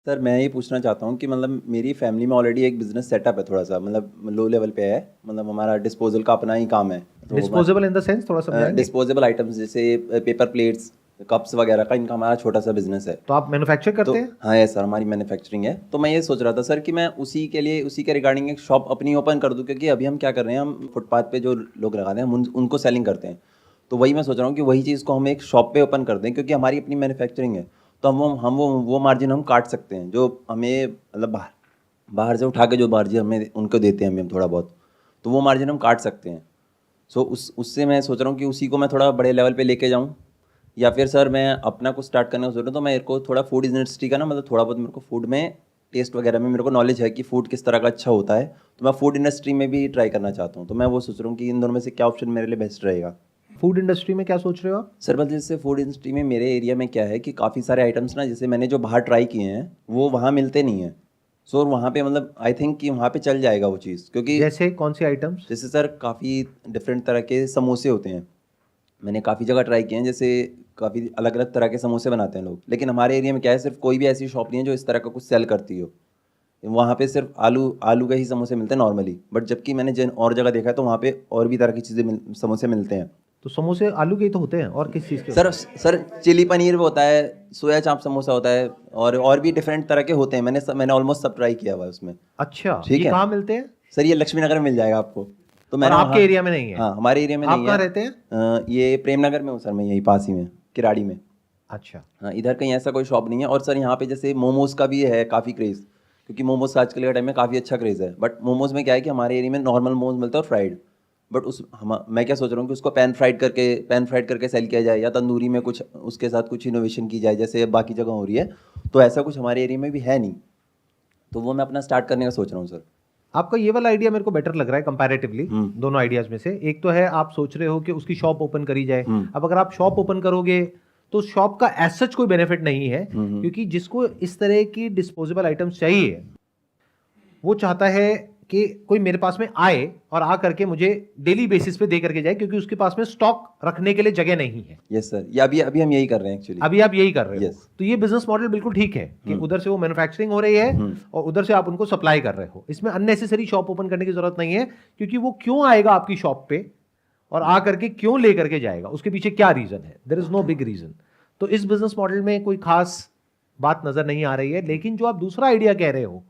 Sir मैं ये पूछना चाहता हूँ कि मतलब मेरी फैमिली में ऑलरेडी एक बिजनेस सेटअप है, थोड़ा सा मतलब लो लेवल पे है। मतलब हमारा डिस्पोजल का अपना ही काम है। तो डिस्पोजेबल इन द सेंस थोड़ा समझाएंगे। डिस्पोजेबल आइटम्स जैसे पेपर प्लेट्स, कप्स वगैरह का इनका हमारा छोटा सा बिजनेस है। तो आप मैन्युफैक्चर तो करते हैं? हाँ है सर, हमारी मैन्युफैक्चरिंग है। तो मैं ये सोच रहा था सर कि मैं उसी के लिए उसी के रिगार्डिंग एक शॉप अपनी ओपन कर दूं, क्योंकि अभी हम क्या कर रहे हैं, हम फुटपाथ पे जो लोग लगाते हैं हम उनको सेलिंग करते हैं। तो वही मैं सोच रहा हूँ कि वही चीज़ को हम एक शॉप पे ओपन कर दें, क्योंकि हमारी अपनी मैन्युफैक्चरिंग है। तो वो मार्जिन हम काट सकते हैं जो हमें मतलब बाहर बाहर से उठा के जो मार्जिन हमें उनको देते हैं, हम थोड़ा बहुत, तो वो मार्जिन हम काट सकते हैं। सो उससे मैं सोच रहा हूँ कि उसी को मैं थोड़ा बड़े लेवल पे लेके जाऊँ, या फिर सर मैं अपना कुछ स्टार्ट करने को सोच रहा हूँ। तो मेरे को थोड़ा फूड इंडस्ट्री का ना, मतलब थोड़ा बहुत मेरे को फूड में टेस्ट वगैरह में मेरे को नॉलेज है कि फूड किस तरह का अच्छा होता है। तो मैं फूड इंडस्ट्री में भी ट्राई करना चाहता हूँ। तो मैं वो सोच रहा हूँ कि इन दोनों में से क्या ऑप्शन मेरे लिए बेस्ट रहेगा। फूड इंडस्ट्री में क्या सोच रहे हो आप? सर मतलब जैसे फूड इंडस्ट्री में मेरे एरिया में क्या है कि काफ़ी सारे आइटम्स ना, जैसे मैंने जो बाहर ट्राई किए हैं वो वहाँ मिलते नहीं हैं। सो वहाँ पे मतलब आई थिंक कि वहाँ पे चल जाएगा वो चीज़, क्योंकि जैसे कौन सी आइटम्स? जैसे सर काफ़ी डिफरेंट तरह के समोसे होते हैं। मैंने काफ़ी जगह ट्राई किए हैं, जैसे काफ़ी अलग अलग तरह के समोसे बनाते हैं लोग, लेकिन हमारे एरिया में क्या है, सिर्फ कोई भी ऐसी शॉप नहीं है जो इस तरह का कुछ सेल करती हो। वहाँ पे सिर्फ आलू आलू के ही समोसे मिलते हैं नॉर्मली। बट जबकि मैंने जिन और जगह देखा है तो वहाँ पे और भी तरह की समोसे मिलते हैं। तो समोसे आलू के ही तो होते हैं, और किस चीज़ के सर होते हैं? सर चिली पनीर भी होता है, सोया चाप समोसा होता है, और भी डिफरेंट तरह के होते हैं। मैंने ऑलमोस्ट सब ट्राई किया हुआ है उसमें। अच्छा, ठीक ये है कहाँ मिलते हैं? सर, ये लक्ष्मी नगर में मिल जाएगा आपको। तो और मैंने आपके वहाँ, एरिया में नहीं है? हाँ हमारे एरिया में आप नहीं है। कहाँ रहते हैं? ये प्रेम नगर में हूँ सर, मैं यही पास ही में, किराड़ी में। अच्छा। हाँ इधर कहीं ऐसा कोई शॉप नहीं है। और सर यहाँ पे जैसे मोमोज़ का भी है काफ़ी क्रेज़, क्योंकि मोमोज़ आजकल के टाइम में काफ़ी अच्छा क्रेज़ है। बट मोमोज़ में क्या है कि हमारे एरिया में नॉर्मल मोमोज़ मिलता है और फ्राइड। बट मैं क्या सोच रहा हूँ कि उसको पैन फ्राइड करके सेल किया जाए, या तंदूरी में कुछ उसके साथ कुछ इनोवेशन की जाए जैसे बाकी जगह हो रही है। तो ऐसा कुछ हमारे एरिया में भी है नहीं। तो वो मैं अपना स्टार्ट करने का सोच रहा हूँ सर। आपका ये वाला आइडिया मेरे को बेटर लग रहा है कंपैरेटिवली हम्म। दोनों आइडियाज में से। एक तो है आप सोच रहे हो कि उसकी शॉप ओपन करी जाए। हम्म। अब अगर आप शॉप ओपन करोगे तो शॉप का एज सच कोई बेनिफिट नहीं है, हम्म। क्योंकि जिसको इस तरह की डिस्पोजेबल आइटम्स चाहिए वो चाहता है कि कोई मेरे पास में आए और आ करके मुझे डेली बेसिस पे दे करके जाए, क्योंकि उसके पास में स्टॉक रखने के लिए जगह नहीं है। यस सर, ये अभी अभी हम यही कर रहे हैं एक्चुअली। अभी आप यही कर रहे हो। यस। तो ये बिजनेस मॉडल बिल्कुल ठीक है कि उधर से वो मैन्युफैक्चरिंग हो रही है और उधर से आप उनको सप्लाई कर रहे हो। इसमें अननेसेसरी शॉप ओपन करने की जरूरत नहीं है, क्योंकि वो क्यों आएगा आपकी शॉप पे और आ करके क्यों ले करके जाएगा, उसके पीछे क्या रीजन है? There is no big reason. तो इस बिजनेस मॉडल में कोई खास बात नजर नहीं आ रही है। लेकिन जो आप दूसरा आइडिया कह रहे हो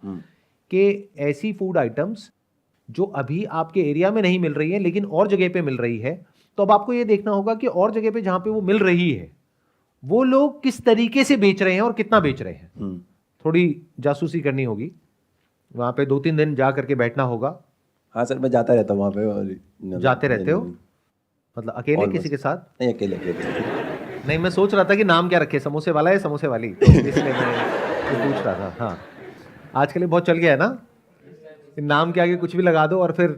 कि ऐसी फूड आइटम्स जो अभी आपके एरिया में नहीं मिल रही है लेकिन और जगह पे मिल रही है, तो अब आपको यह देखना होगा कि और जगह पे जहां पे वो मिल रही है वो लोग किस तरीके से बेच रहे हैं और कितना बेच रहे हैं। थोड़ी जासूसी करनी होगी, वहां पे 2-3 दिन जा करके बैठना होगा। हाँ सर, मैं जाता रहता हूँ वहाँ पे। और जाते रहते हो? मतलब अकेले किसी ऑलमोस्ट के साथ? नहीं, अकेले अकेले। नहीं, मैं सोच रहा था कि नाम क्या रखे, समोसे वाला है समोसे वाली, तो इसलिए मैं ये पूछ रहा था। हाँ, आजकल ये बहुत चल गया है ना, कि नाम के आगे कुछ भी लगा दो और फिर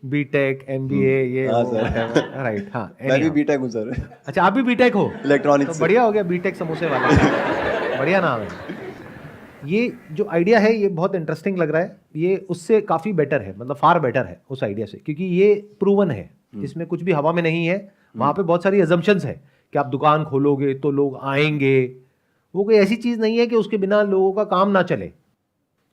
बीटेक एमबीए ये हाँ वो सर। राइट। हाँ, मैं भी anyhow। बीटेक हूँ सर, अच्छा, आप भी बीटेक हो? तो इलेक्ट्रॉनिक्स से। बढ़िया हो गया, बीटेक समोसे वाला। बढ़िया नाम है। ये जो आइडिया है ये बहुत इंटरेस्टिंग लग रहा है। ये उससे काफ़ी बेटर है, मतलब फार बेटर है उस आइडिया से, क्योंकि ये प्रूवन है, इसमें कुछ भी हवा में नहीं है। वहाँ पे बहुत सारी अजम्पशंस है कि आप दुकान खोलोगे तो लोग आएंगे। वो कोई ऐसी चीज़ नहीं है कि उसके बिना लोगों का काम ना चले,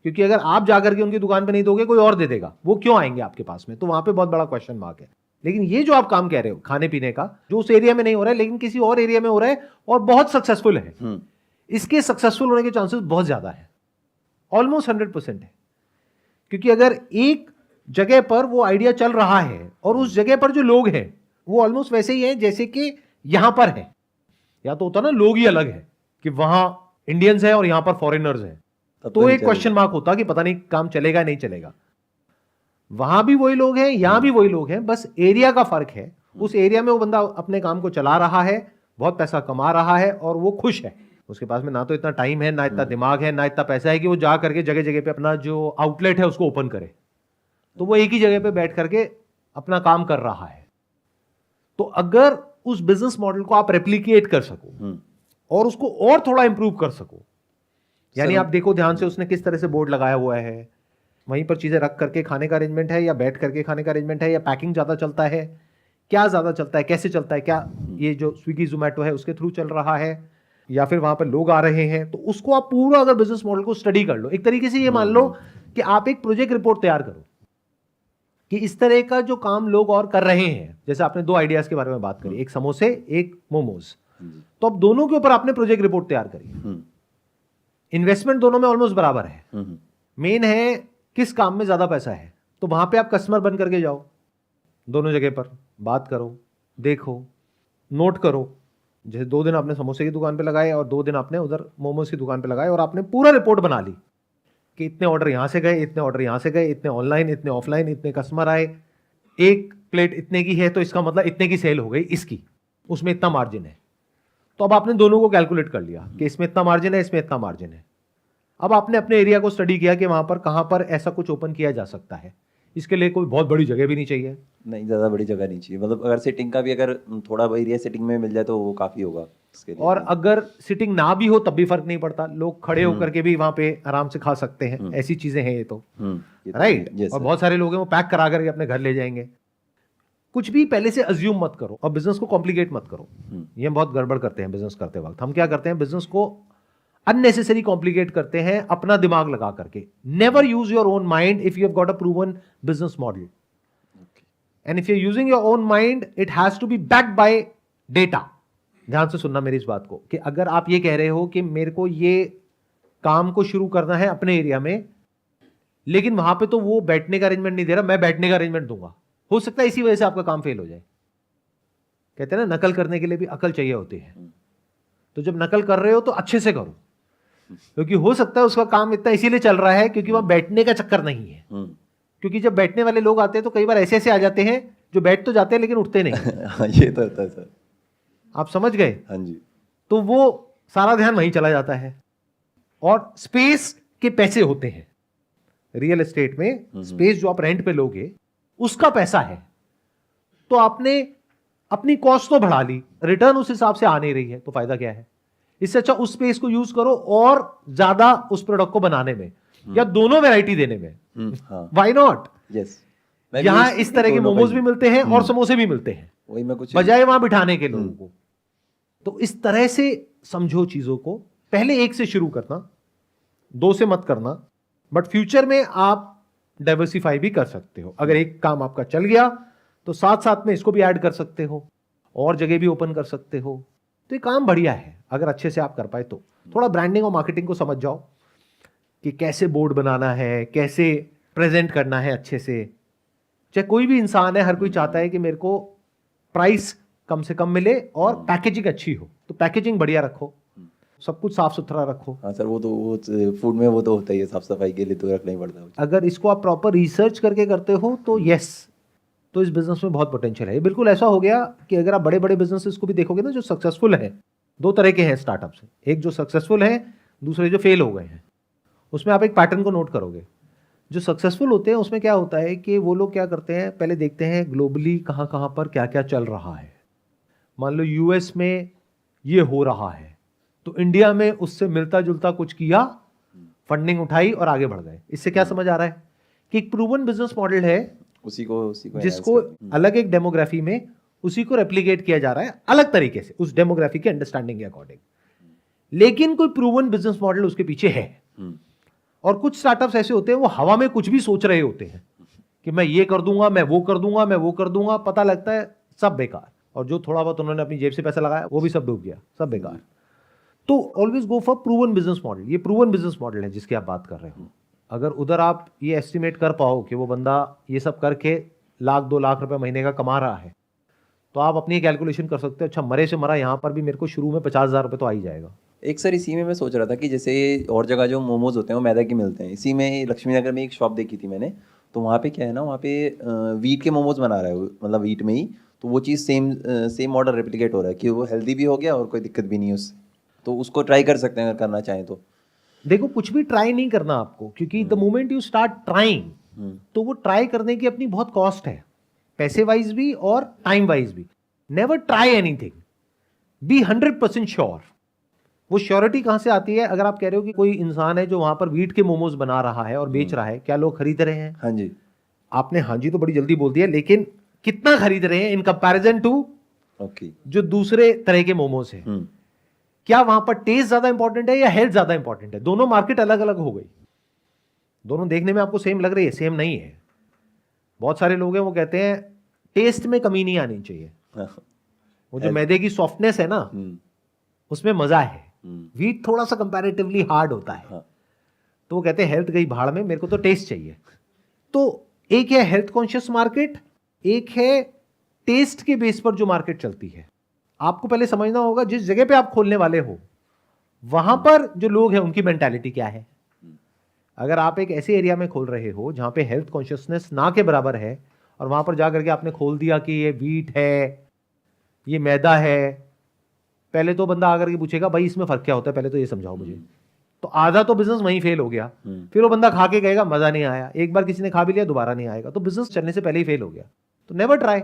क्योंकि अगर आप जाकर के उनकी दुकान पे नहीं दोगे कोई और दे देगा, वो क्यों आएंगे आपके पास में? तो वहाँ पे बहुत बड़ा क्वेश्चन मार्क है। लेकिन ये जो आप काम कह रहे हो खाने पीने का, जो उस एरिया में नहीं हो रहा है लेकिन किसी और एरिया में हो रहा है और बहुत सक्सेसफुल है, इसके सक्सेसफुल होने के चांसेस बहुत ज्यादा है, ऑलमोस्ट 100% है। क्योंकि अगर एक जगह पर वो आइडिया चल रहा है और उस जगह पर जो लोग हैं वो ऑलमोस्ट वैसे ही हैं जैसे कि यहां पर है। या तो होता ना लोग ही अलग है कि वहां इंडियंस है और यहां पर फॉरेनर्स हैं, तो नहीं एक क्वेश्चन चलेगा। मार्क होता कि पता नहीं काम चलेगा नहीं चलेगा। वहां भी वही लोग हैं, यहां भी वही लोग हैं, बस एरिया का फर्क है। उस एरिया में वो बंदा अपने काम को चला रहा है, बहुत पैसा कमा रहा है और वो खुश है। उसके पास में ना तो इतना टाइम है, ना इतना दिमाग है, ना इतना पैसा है कि वो जा करके जगह जगह पे अपना जो आउटलेट है उसको ओपन करे। तो वो एक ही जगह पे बैठ करके अपना काम कर रहा है। तो अगर उस बिजनेस मॉडल को आप रेप्लिकेट कर सको और उसको और थोड़ा इंप्रूव कर सको, यानी आप देखो ध्यान से उसने किस तरह से बोर्ड लगाया हुआ है, वहीं पर चीजें रख करके खाने का अरेंजमेंट है या बैठ करके खाने का अरेंजमेंट है, या पैकिंग ज्यादा चलता है, क्या ज्यादा चलता है, कैसे चलता है, क्या ये जो स्विगी जोमेटो है उसके थ्रू चल रहा है या फिर वहां पर लोग आ रहे हैं, तो उसको आप पूरा अगर बिजनेस मॉडल को स्टडी कर लो, एक तरीके से ये मान लो कि आप एक प्रोजेक्ट रिपोर्ट तैयार करो कि इस तरह का जो काम लोग और कर रहे हैं, जैसे आपने 2 आइडियाज के बारे में बात करी, एक समोसे एक मोमोज, तो अब दोनों के ऊपर आपने प्रोजेक्ट रिपोर्ट तैयार करी, इन्वेस्टमेंट दोनों में ऑलमोस्ट बराबर है, मेन है किस काम में ज्यादा पैसा है, तो वहां पे आप कस्टमर बन करके जाओ, दोनों जगह पर बात करो, देखो, नोट करो, जैसे 2 दिन आपने समोसे की दुकान पे लगाए और 2 दिन आपने उधर मोमोज की दुकान पे लगाए, और आपने पूरा रिपोर्ट बना ली कि इतने ऑर्डर यहां से गए, इतने ऑर्डर यहां से गए, इतने ऑनलाइन, इतने ऑफलाइन, इतने कस्टमर आए, एक प्लेट इतने की है तो इसका मतलब इतने की सेल हो गई इसकी, उसमें इतना मार्जिन है। तो अब आपने दोनों को कैलकुलेट कर लिया कि इसमें इतना मार्जिन है, इसमें इतना मार्जिन है। अब आपने अपने एरिया को स्टडी किया कि वहां पर कहां पर ऐसा कुछ ओपन किया जा सकता है। इसके लिए कोई बहुत बड़ी जगह भी नहीं चाहिए, नहीं ज़्यादा बड़ी जगह नहीं चाहिए, मतलब अगर सिटिंग का भी अगर थोड़ा एरिया सिटिंग में मिल जाए तो वो काफ़ी होगा इसके लिए। और अगर सिटिंग ना भी हो तब भी फर्क नहीं पड़ता, लोग खड़े होकर के भी वहां पे आराम से खा सकते हैं, ऐसी चीजें हैं ये तो, राइट। और बहुत सारे लोग हैं वो पैक करा करके अपने घर ले जाएंगे। कुछ भी पहले से अज्यूम मत करो और बिजनेस को कॉम्प्लिकेट मत करो, ये बहुत गड़बड़ करते हैं बिजनेस करते वक्त। हम क्या करते हैं, बिजनेस को अननेसेसरी कॉम्प्लिकेट करते हैं अपना दिमाग लगा करके। Never use your own mind if you have got a proven business model, and if you are using your own mind it has to be backed by data. ध्यान से सुनना मेरी इस बात को, कि अगर आप ये कह रहे हो कि मेरे को ये काम को शुरू करना है अपने एरिया में, लेकिन वहां पे तो वो बैठने का अरेंजमेंट नहीं दे रहा, मैं बैठने का अरेंजमेंट दूंगा, हो सकता है इसी वजह से आपका काम फेल हो जाए। कहते हैं ना, नकल करने के लिए भी अकल चाहिए होती है। तो जब नकल कर रहे हो तो अच्छे से करो, क्योंकि हो सकता है उसका काम इतना इसीलिए चल रहा है क्योंकि वहां बैठने का चक्कर नहीं है। क्योंकि जब बैठने वाले लोग आते हैं तो कई बार ऐसे ऐसे आ जाते हैं जो बैठ तो जाते हैं लेकिन उठते नहीं। ये तो होता है सर, आप समझ गए? हाँ जी। तो वो सारा ध्यान वहीं चला जाता है। और स्पेस के पैसे होते हैं रियल एस्टेट में, स्पेस जो आप रेंट पे लोगे उसका पैसा है, तो आपने अपनी कॉस्ट तो बढ़ा ली, रिटर्न उस हिसाब से आ नहीं रही है, तो फायदा क्या है? इससे अच्छा उस स्पेस को यूज करो और ज्यादा उस प्रोडक्ट को बनाने में या दोनों वैरायटी देने में। Why not? यस, यहां इस तरह के मोमोज भी मिलते हैं और समोसे भी मिलते हैं, वही मैं कुछ बजाय वहां बिठाने के लोगों को। तो इस तरह से समझो चीजों को, पहले 1 से शुरू करना, 2 से मत करना, बट फ्यूचर में आप डाइवर्सिफाई भी कर सकते हो। अगर एक काम आपका चल गया तो साथ साथ में इसको भी ऐड कर सकते हो और जगह भी ओपन कर सकते हो। तो ये काम बढ़िया है अगर अच्छे से आप कर पाए तो। थोड़ा ब्रांडिंग और मार्केटिंग को समझ जाओ कि कैसे बोर्ड बनाना है, कैसे प्रेजेंट करना है अच्छे से। चाहे कोई भी इंसान है, हर कोई चाहता है कि मेरे को प्राइस कम से कम मिले और पैकेजिंग अच्छी हो, तो पैकेजिंग बढ़िया रखो, सब कुछ साफ सुथरा रखो। हाँ सर, वो फूड में वो तो होता ही है, साफ सफाई के लिए तो रखना ही पड़ता है। अगर इसको आप प्रॉपर रिसर्च करके करते हो तो यस, तो इस बिजनेस में बहुत पोटेंशियल है। ये बिल्कुल ऐसा हो गया कि अगर आप बड़े बड़े बिजनेसेस को भी देखोगे ना जो सक्सेसफुल है, 2 तरह के हैं स्टार्टअप्स, एक जो सक्सेसफुल है, दूसरे जो फेल हो गए हैं। उसमें आप एक पैटर्न को नोट करोगे। जो सक्सेसफुल होते हैं उसमें क्या होता है कि वो लोग क्या करते हैं, पहले देखते हैं ग्लोबली कहाँ कहाँ पर क्या क्या चल रहा है। मान लो यूएस में ये हो रहा है तो इंडिया में उससे मिलता जुलता कुछ किया, फंडिंग उठाई और आगे बढ़ गए। इससे क्या समझ आ रहा है कि एक प्रूवन बिजनेस मॉडल है उसी को जिसको अलग एक डेमोग्राफी में उसी को रेप्लिकेट किया जा रहा है अलग तरीके से, उस डेमोग्राफी के अंडरस्टैंडिंग के अकॉर्डिंग, लेकिन कोई प्रूवन बिजनेस मॉडल उसके पीछे है। और कुछ स्टार्टअप्स ऐसे होते हैं वो हवा में कुछ भी सोच रहे होते हैं कि मैं ये कर दूंगा, मैं वो कर दूंगा, मैं वो कर दूंगा, पता लगता है सब बेकार। और जो थोड़ा बहुत उन्होंने अपनी जेब से पैसा लगाया वो भी सब डूब गया, सब बेकार। तो always go for proven business model. ये प्रूवन बिजनेस मॉडल है जिसकी आप बात कर रहे हो। अगर उधर आप ये एस्टिमेट कर पाओ कि वो बंदा ये सब करके 1-2 लाख रुपए महीने का कमा रहा है, तो आप अपनी कैलकुलेशन कर सकते हो, अच्छा मरे से मरा यहाँ पर भी मेरे को शुरू में 50,000 रुपये तो आ ही जाएगा। एक सर इसी में मैं सोच रहा था कि जैसे और जगह जो मोमोज होते हैं वो मैदा के मिलते हैं, इसी में लक्ष्मी नगर में एक शॉप देखी थी मैंने, तो वहाँ पे क्या है ना, वहाँ पे वीट के मोमोज बना रहा है, मतलब वीट में ही, तो वो चीज़ सेम ऑर्डर रेप्लिकेट हो रहा है कि वो हेल्दी भी हो गया और कोई दिक्कत भी नहीं है उससे। तो उसको ट्राई कर सकते हैं अगर करना चाहें तो। देखो, कुछ भी ट्राई नहीं करना आपको, क्योंकि the moment you start trying तो वो ट्राई करने की अपनी बहुत कॉस्ट है, पैसे वाइज भी और टाइम वाइज भी। Never try anything, be 100% sure. वो श्योरिटी कहां से आती है? अगर आप कह रहे हो कि कोई इंसान है जो वहां पर वीट के मोमोज बना रहा है और बेच रहा है, क्या लोग खरीद रहे हैं? हाँ जी। आपने हाँ जी तो बड़ी जल्दी बोल दिया, लेकिन कितना खरीद रहे हैं इन कंपैरिजन टू ओके जो दूसरे तरह के मोमोज हैं? क्या वहां पर टेस्ट ज्यादा इंपॉर्टेंट है या हेल्थ ज्यादा इंपॉर्टेंट है? दोनों मार्केट अलग अलग हो गई, दोनों देखने में आपको सेम लग रही है, सेम नहीं है। बहुत सारे लोग हैं वो कहते हैं टेस्ट में कमी नहीं आनी चाहिए, वो जो मैदे की सॉफ्टनेस है ना उसमें मजा है, व्हीट थोड़ा सा कंपैरेटिवली हार्ड होता है। हाँ। तो वो कहते हैं हेल्थ गई भाड़ में, मेरे को तो टेस्ट चाहिए। तो एक है हेल्थ कॉन्शियस मार्केट, एक है टेस्ट के बेस पर जो मार्केट चलती है। आपको पहले समझना होगा जिस जगह पे आप खोलने वाले हो वहां पर जो लोग हैं उनकी मेंटालिटी क्या है। अगर आप एक ऐसे एरिया में खोल रहे हो जहां पे हेल्थ कॉन्शियसनेस ना के बराबर है और वहां पर जाकर के आपने खोल दिया कि ये व्हीट है, ये मैदा है, पहले तो बंदा आकर के पूछेगा भाई इसमें फर्क क्या होता है, पहले तो ये समझाओ मुझे। तो आधा तो बिजनेस वहीं फेल हो गया। फिर वो बंदा खा के कहेगा मजा नहीं आया, एक बार किसी ने खा भी लिया दोबारा नहीं आएगा, तो बिजनेस चलने से पहले ही फेल हो गया। तो नेवर ट्राई,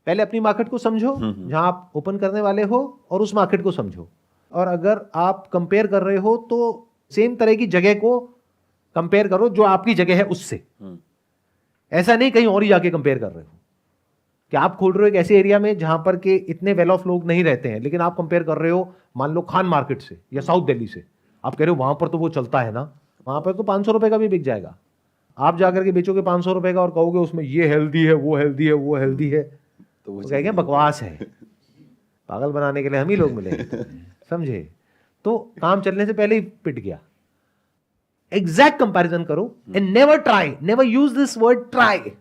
पहले अपनी मार्केट को समझो जहां आप ओपन करने वाले हो और उस मार्केट को समझो। और अगर आप कंपेयर कर रहे हो तो सेम तरह की जगह को कंपेयर करो जो आपकी जगह है उससे। ऐसा नहीं कहीं और ही जाके कंपेयर कर रहे हो कि आप खोल रहे हो एक ऐसे एरिया में जहां पर के इतने वेल ऑफ लोग नहीं रहते हैं, लेकिन आप कंपेयर कर रहे हो मान लो खान मार्केट से या साउथ दिल्ली से। आप कह रहे हो वहां पर तो वो चलता है ना, वहां पर तो 500 रुपए का भी बिक जाएगा। आप जाकर के बेचोगे 500 रुपए का और कहोगे उसमें ये हेल्दी है, वो हेल्दी है, वो हेल्दी है, तो कहेंगे बकवास है, पागल बनाने के लिए हम ही लोग मिले, समझे। तो काम चलने से पहले ही पिट गया। एग्जैक्ट कंपैरिजन करो and never try, never use this word try,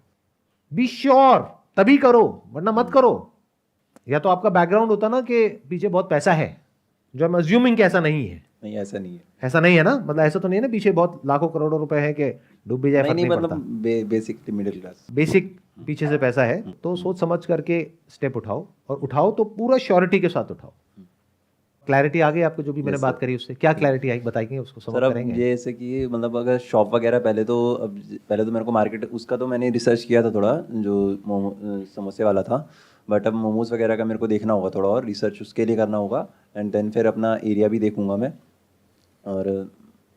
be sure तभी करो वरना मत करो। या तो आपका बैकग्राउंड होता ना कि पीछे बहुत पैसा है, जो हम अज्यूमिंग कि ऐसा नहीं है। नहीं ऐसा नहीं है, ऐसा नहीं है ना, मतलब ऐसा तो नहीं है ना पीछे बहुत लाखों करोड़ों रुपए है कि डूब भी जाए फर्क नहीं नहीं मतलब पड़ता। बेसिकली मिडिल क्लास, बेसिक पीछे से पैसा है तो सोच समझ करके स्टेप उठाओ, और उठाओ तो पूरा श्योरिटी के साथ उठाओ। क्लैरिटी आ गई आपको जो भी मैंने बात करी उससे? क्या क्लैरिटी आई बताएंगे, उसको सर। समझ अब करेंगे। जैसे कि मतलब अगर शॉप वगैरह पहले तो मेरे को मार्केट उसका तो मैंने रिसर्च किया था थोड़ा, जो समोसे वाला था, बट अब मोमोज वगैरह का मेरे को देखना होगा थोड़ा और रिसर्च उसके लिए करना होगा। एंड देन फिर अपना एरिया भी देखूंगा मैं, और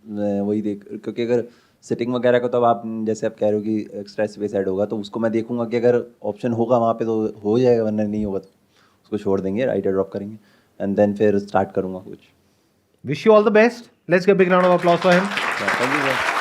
मैं वही क्योंकि अगर सिटिंग वगैरह का तो अब आप जैसे आप कह रहे हो कि एक्स्ट्रा स्पेस ऐड होगा, तो उसको मैं देखूंगा कि अगर ऑप्शन होगा वहाँ पे तो हो जाएगा, वरना नहीं होगा तो उसको छोड़ देंगे, राइट ड्रॉप करेंगे एंड देन फिर स्टार्ट करूँगा कुछ। Wish you all the best, let's give big round of applause for him. Thank you sir.